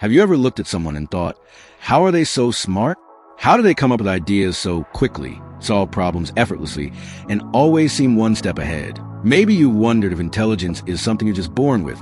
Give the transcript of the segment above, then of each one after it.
Have you ever looked at someone and thought, how are they so smart? How do they come up with ideas so quickly, solve problems effortlessly, and always seem one step ahead? Maybe you wondered if intelligence is something you're just born with,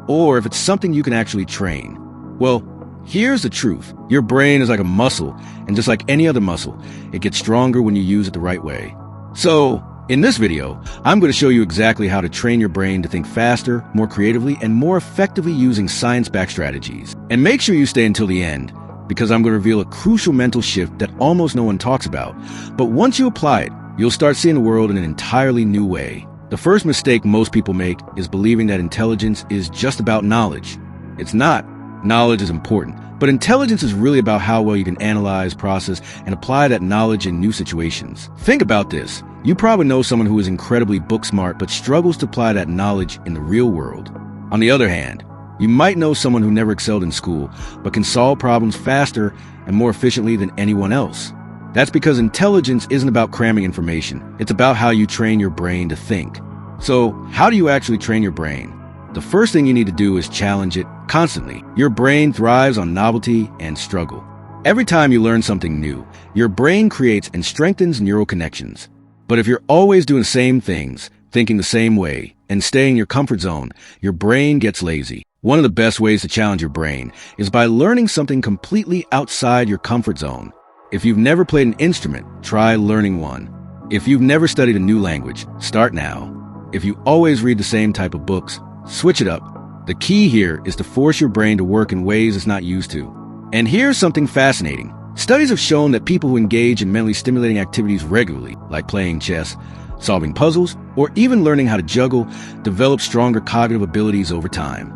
or if it's something you can actually train. Well, here's the truth. Your brain is like a muscle, and just like any other muscle, it gets stronger when you use it the right way. So, in this video, I'm going to show you exactly how to train your brain to think faster, more creatively, and more effectively using science-backed strategies. And make sure you stay until the end, because I'm going to reveal a crucial mental shift that almost no one talks about. But once you apply it, you'll start seeing the world in an entirely new way. The first mistake most people make is believing that intelligence is just about knowledge. It's not. Knowledge is important, but intelligence is really about how well you can analyze, process, and apply that knowledge in new situations. Think about this. You probably know someone who is incredibly book smart but struggles to apply that knowledge in the real world. On the other hand, you might know someone who never excelled in school but can solve problems faster and more efficiently than anyone else. That's because intelligence isn't about cramming information. It's about how you train your brain to think. So, how do you actually train your brain? The first thing you need to do is challenge it constantly. Your brain thrives on novelty and struggle. Every time you learn something new, your brain creates and strengthens neural connections. But if you're always doing the same things, thinking the same way, and staying in your comfort zone, your brain gets lazy. One of the best ways to challenge your brain is by learning something completely outside your comfort zone. If you've never played an instrument, try learning one. If you've never studied a new language, start now. If you always read the same type of books, switch it up. The key here is to force your brain to work in ways it's not used to. And here's something fascinating. Studies have shown that people who engage in mentally stimulating activities regularly, like playing chess, solving puzzles, or even learning how to juggle, develop stronger cognitive abilities over time.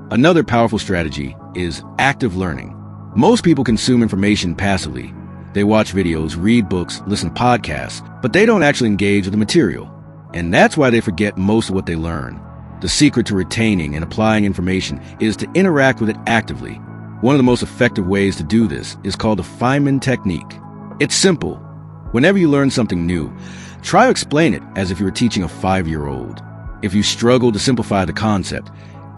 Another powerful strategy is active learning. Most people consume information passively. They watch videos, read books, listen to podcasts, but they don't actually engage with the material. And that's why they forget most of what they learn. The secret to retaining and applying information is to interact with it actively. One of the most effective ways to do this is called the Feynman technique. It's simple. Whenever you learn something new, try to explain it as if you were teaching a 5-year-old. If you struggle to simplify the concept,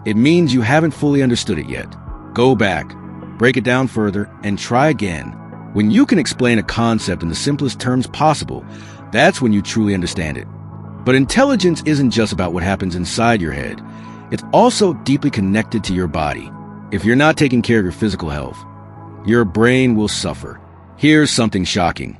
it means you haven't fully understood it yet. Go back, break it down further, and try again. When you can explain a concept in the simplest terms possible, that's when you truly understand it. But intelligence isn't just about what happens inside your head. It's also deeply connected to your body. If you're not taking care of your physical health, your brain will suffer. Here's something shocking.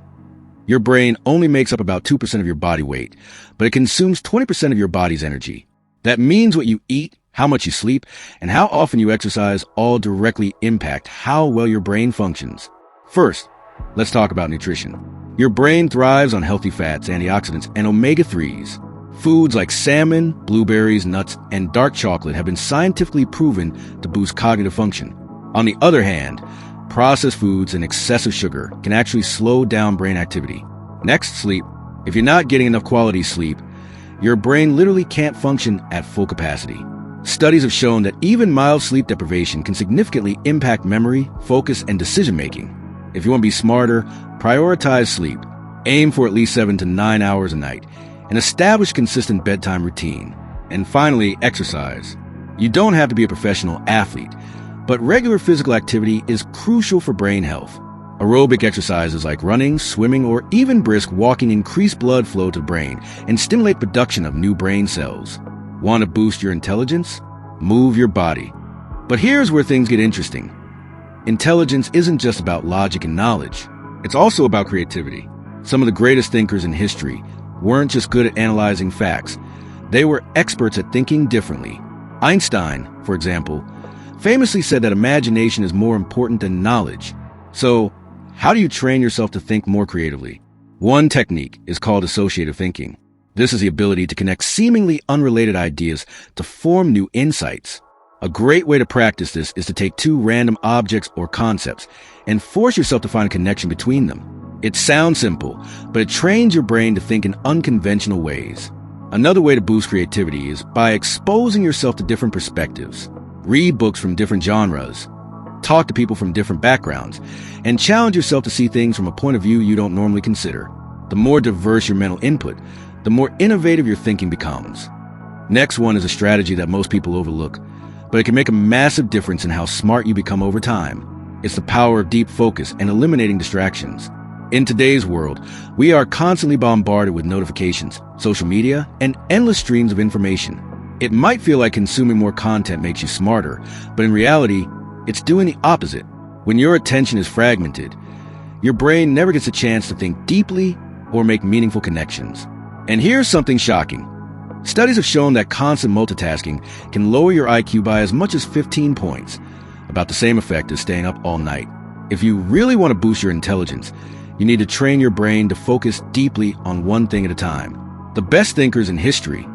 Your brain only makes up about 2% of your body weight, but it consumes 20% of your body's energy. That means what you eat, how much you sleep, and how often you exercise all directly impact how well your brain functions. First, let's talk about nutrition. Your brain thrives on healthy fats, antioxidants, and omega-3s. Foods like salmon, blueberries, nuts, and dark chocolate have been scientifically proven to boost cognitive function. On the other hand, processed foods and excessive sugar can actually slow down brain activity. Next, sleep. If you're not getting enough quality sleep, your brain literally can't function at full capacity. Studies have shown that even mild sleep deprivation can significantly impact memory, focus, and decision-making. If you want to be smarter, prioritize sleep. Aim for at least 7 to 9 hours a night, and establish consistent bedtime routine. And finally, exercise. You don't have to be a professional athlete, but regular physical activity is crucial for brain health. Aerobic exercises like running, swimming, or even brisk walking increase blood flow to the brain and stimulate production of new brain cells. Want to boost your intelligence? Move your body. But here's where things get interesting. Intelligence isn't just about logic and knowledge. It's also about creativity. Some of the greatest thinkers in history weren't just good at analyzing facts. They were experts at thinking differently. Einstein, for example, famously said that imagination is more important than knowledge. So, how do you train yourself to think more creatively? One technique is called associative thinking. This is the ability to connect seemingly unrelated ideas to form new insights. A great way to practice this is to take two random objects or concepts and force yourself to find a connection between them. It sounds simple, but it trains your brain to think in unconventional ways. Another way to boost creativity is by exposing yourself to different perspectives. Read books from different genres, talk to people from different backgrounds, and challenge yourself to see things from a point of view you don't normally consider. The more diverse your mental input, the more innovative your thinking becomes. Next one is a strategy that most people overlook: but it can make a massive difference in how smart you become over time. It's the power of deep focus and eliminating distractions. In today's world, we are constantly bombarded with notifications, social media, and endless streams of information. It might feel like consuming more content makes you smarter, but in reality, it's doing the opposite. When your attention is fragmented, your brain never gets a chance to think deeply or make meaningful connections. And here's something shocking. Studies have shown that constant multitasking can lower your IQ by as much as 15 points, about the same effect as staying up all night. If you really want to boost your intelligence, you need to train your brain to focus deeply on one thing at a time. The best thinkers in history,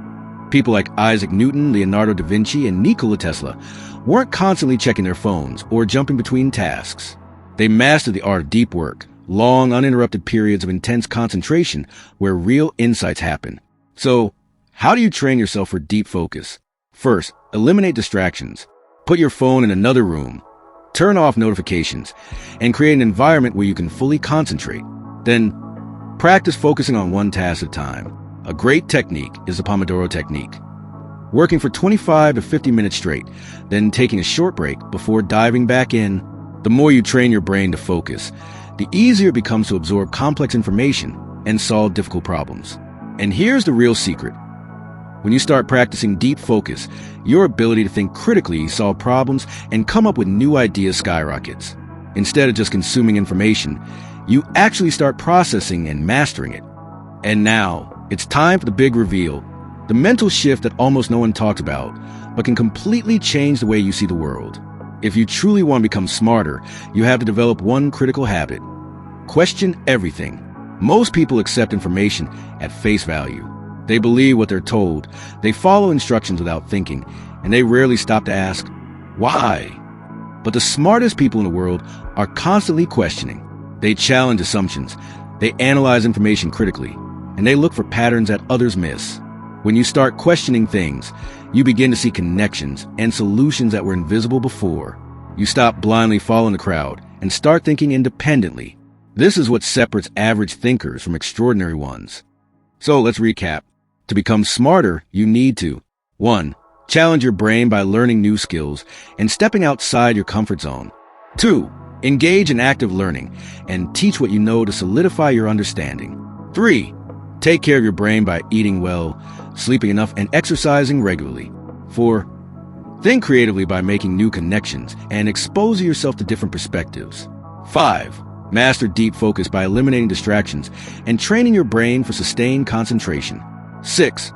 people like Isaac Newton, Leonardo da Vinci, and Nikola Tesla, weren't constantly checking their phones or jumping between tasks. They mastered the art of deep work, long, uninterrupted periods of intense concentration where real insights happen. So, how do you train yourself for deep focus? First, eliminate distractions. Put your phone in another room. Turn off notifications and create an environment where you can fully concentrate. Then, practice focusing on one task at a time. A great technique is the Pomodoro technique. Working for 25 to 50 minutes straight, then taking a short break before diving back in. The more you train your brain to focus, the easier it becomes to absorb complex information and solve difficult problems. And here's the real secret. When you start practicing deep focus, your ability to think critically, solve problems, and come up with new ideas skyrockets. Instead of just consuming information, you actually start processing and mastering it. And now, it's time for the big reveal, the mental shift that almost no one talks about, but can completely change the way you see the world. If you truly want to become smarter, you have to develop one critical habit. Question everything. Most people accept information at face value. They believe what they're told, they follow instructions without thinking, and they rarely stop to ask, why? But the smartest people in the world are constantly questioning. They challenge assumptions, they analyze information critically, and they look for patterns that others miss. When you start questioning things, you begin to see connections and solutions that were invisible before. You stop blindly following the crowd and start thinking independently. This is what separates average thinkers from extraordinary ones. So let's recap. To become smarter, you need to 1. Challenge your brain by learning new skills and stepping outside your comfort zone. 2. Engage in active learning and teach what you know to solidify your understanding. 3. Take care of your brain by eating well, sleeping enough, and exercising regularly. 4. Think creatively by making new connections and exposing yourself to different perspectives. 5. Master deep focus by eliminating distractions and training your brain for sustained concentration. 6.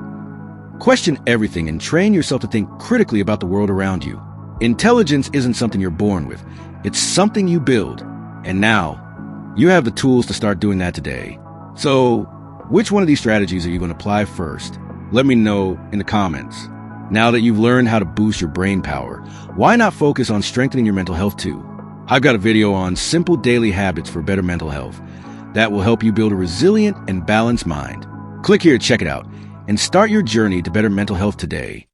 Question everything and train yourself to think critically about the world around you. Intelligence isn't something you're born with. It's something you build. And now, you have the tools to start doing that today. So, which one of these strategies are you going to apply first? Let me know in the comments. Now that you've learned how to boost your brain power, why not focus on strengthening your mental health too? I've got a video on simple daily habits for better mental health that will help you build a resilient and balanced mind. Click here to check it out and start your journey to better mental health today.